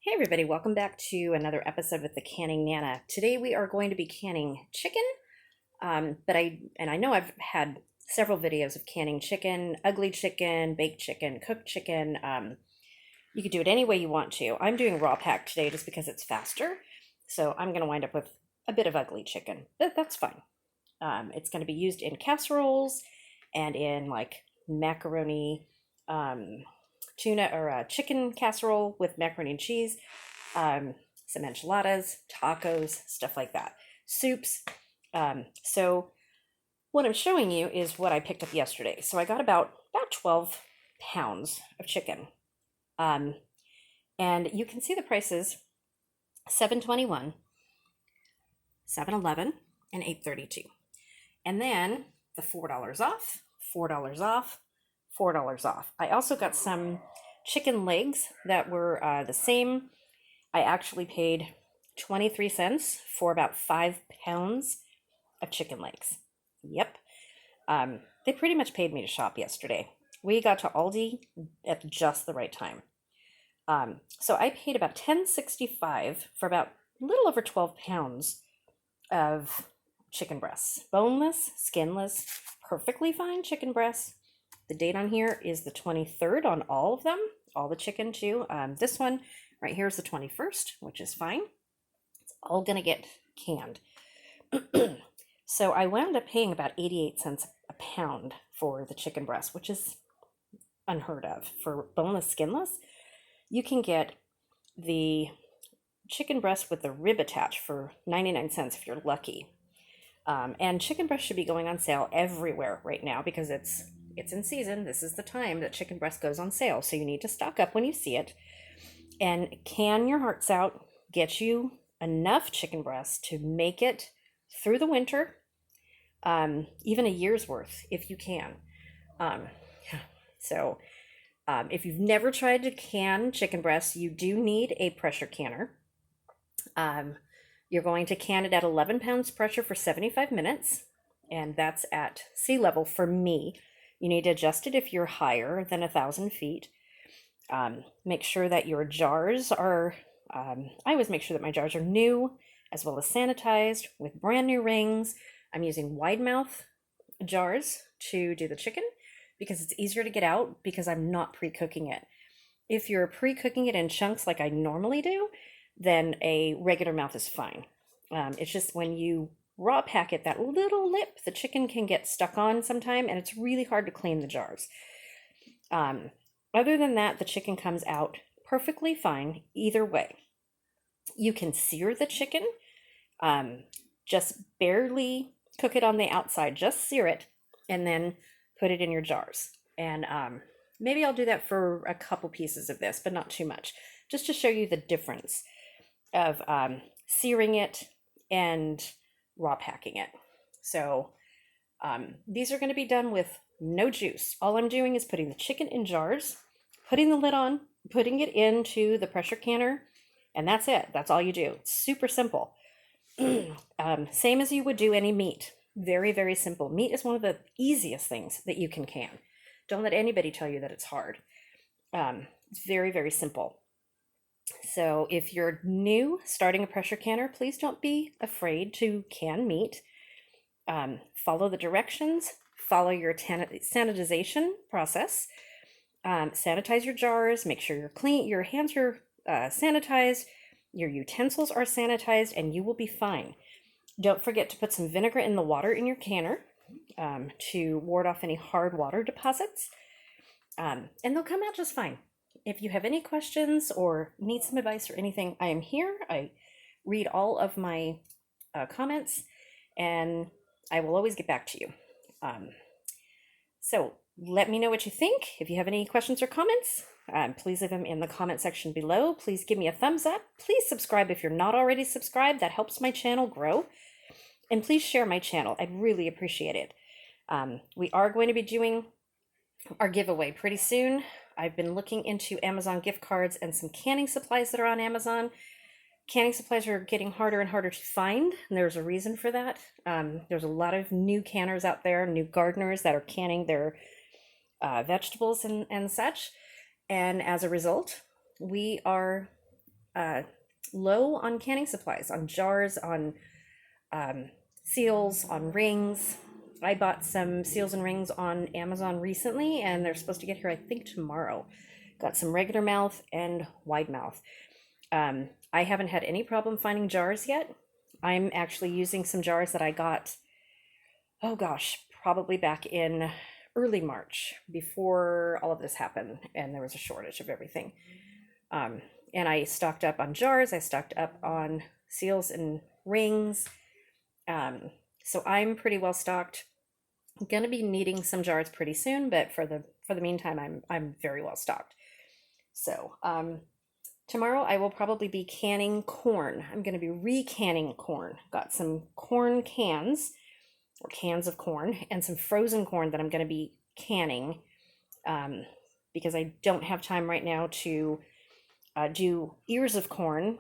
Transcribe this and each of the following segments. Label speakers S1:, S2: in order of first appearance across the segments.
S1: Hey everybody, welcome back to another episode with the Canning Nana. Today we are going to be canning chicken. I know I've had several videos of canning chicken, ugly chicken, baked chicken, cooked chicken. You could do it any way you want to. I'm doing raw pack today just because it's faster. So I'm going to wind up with a bit of ugly chicken, but that's fine. It's going to be used in casseroles and in like macaroni, tuna or chicken casserole with macaroni and cheese, some enchiladas, tacos, stuff like that, soups. So what I'm showing you is what I picked up yesterday. So I got about 12 pounds of chicken, um, and you can see the prices: $7.21, $7.11, and $8.32, and then the $4 off, $4 off, $4 off. I also got some chicken legs that were the same. I actually paid 23 cents for about 5 pounds of chicken legs. Yep. They pretty much paid me to shop yesterday. We got to Aldi at just the right time. So I paid about $10.65 for about a little over 12 pounds of chicken breasts. Boneless, skinless, perfectly fine chicken breasts. The date on here is the 23rd on all of them, all the chicken too. This one right here is the 21st, which is fine. It's all going to get canned. So I wound up paying about 88 cents a pound for the chicken breast, which is unheard of. For boneless, skinless, you can get the chicken breast with the rib attached for 99 cents if you're lucky. And chicken breast should be going on sale everywhere right now because it's in season. This is the time that chicken breast goes on sale. So you need to stock up when you see it and can your hearts out. Get you enough chicken breast to make it through the winter, even a year's worth if you can. So if you've never tried to can chicken breast, you do need a pressure canner. You're going to can it at 11 pounds pressure for 75 minutes, and that's at sea level for me. You need to adjust it if you're higher than 1,000 feet. Make sure that your jars are, I always make sure that my jars are new as well as sanitized with brand new rings. I'm using wide mouth jars to do the chicken because it's easier to get out because I'm not pre-cooking it. If you're pre-cooking it in chunks like I normally do, then a regular mouth is fine. It's just when you raw pack it, that little lip, the chicken can get stuck on sometime, and it's really hard to clean the jars. Other than that, the chicken comes out perfectly fine either way. You can sear the chicken, just barely cook it on the outside, just sear it, and then put it in your jars. And maybe I'll do that for a couple pieces of this, but not too much, just to show you the difference of searing it and raw packing it. So these are going to be done with no juice. All I'm doing is putting the chicken in jars, putting the lid on, putting it into the pressure canner, and that's it. That's all you do. It's super simple. Same as you would do any meat. Very, very simple. Meat is one of the easiest things that you can can. Don't let anybody tell you that it's hard. It's very, very simple. So if you're new starting a pressure canner, please don't be afraid to can meat. Follow the directions, follow your sanitization process. Sanitize your jars, make sure you're clean, your hands are sanitized, your utensils are sanitized, and you will be fine. Don't forget to put some vinegar in the water in your canner to ward off any hard water deposits, and they'll come out just fine. If you have any questions or need some advice or anything, I am here. I read all of my comments, and I will always get back to you. So let me know what you think. If you have any questions or comments, please leave them in the comment section below. Please give me a thumbs up. Please subscribe if you're not already subscribed. That helps my channel grow. And please share my channel. I'd really appreciate it. We are going to be doing our giveaway pretty soon. I've been looking into Amazon gift cards and some canning supplies that are on Amazon. Canning supplies are getting harder and harder to find, and there's a reason for that. There's a lot of new canners out there, new gardeners that are canning their vegetables and such. And as a result, we are low on canning supplies, on jars, on seals, on rings. I bought some seals and rings on Amazon recently, and they're supposed to get here, I think, tomorrow. Got some regular mouth and wide mouth. I haven't had any problem finding jars yet. I'm actually using some jars that I got, oh gosh, probably back in early March before all of this happened and there was a shortage of everything. And I stocked up on jars, I stocked up on seals and rings. So I'm pretty well stocked. I'm gonna be needing some jars pretty soon, but for the meantime, I'm very well stocked. So tomorrow I will probably be canning corn. I'm gonna be recanning corn. Got some corn cans or cans of corn and some frozen corn that I'm gonna be canning because I don't have time right now to do ears of corn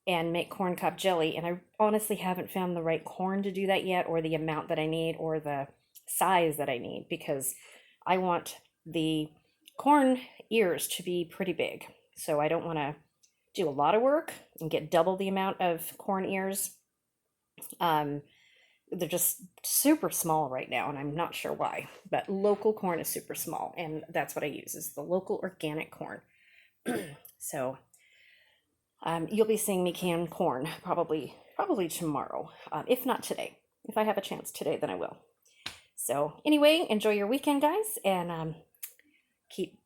S1: and make corn cob jelly. And I honestly haven't found the right corn to do that yet, or the amount that I need, or the size that I need, because I want the corn ears to be pretty big. So I don't want to do a lot of work and get double the amount of corn ears. They're just super small right now, and I'm not sure why. But local corn is super small, and that's what I use, is the local organic corn. So you'll be seeing me can corn probably tomorrow, if not today. If I have a chance today, then I will. So anyway, enjoy your weekend, guys, and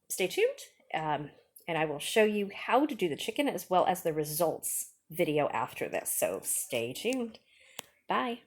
S1: stay tuned. And I will show you how to do the chicken as well as the results video after this. So stay tuned. Bye.